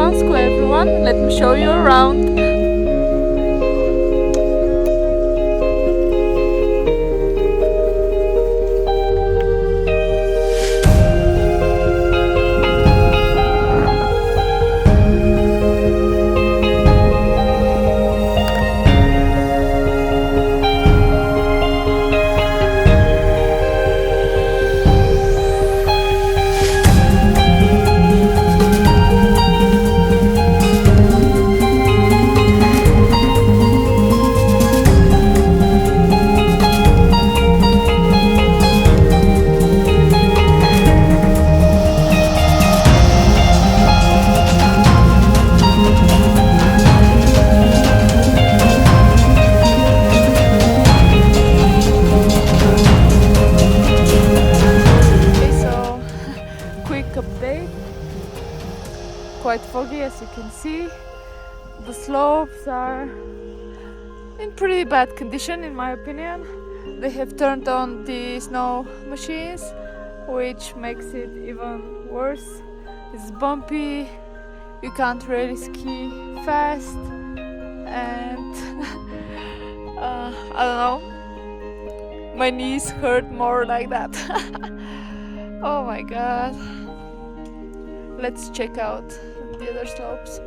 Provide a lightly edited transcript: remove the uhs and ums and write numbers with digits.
Bansko, everyone. Let me show you around. Quick update. Quite foggy, as you can see. The slopes are in pretty bad condition, in my opinion. They have turned on the snow machines, which makes it even worse. It's bumpy, you can't really ski fast, and I don't know, my knees hurt more like that. Oh my god. Let's check out the other slopes.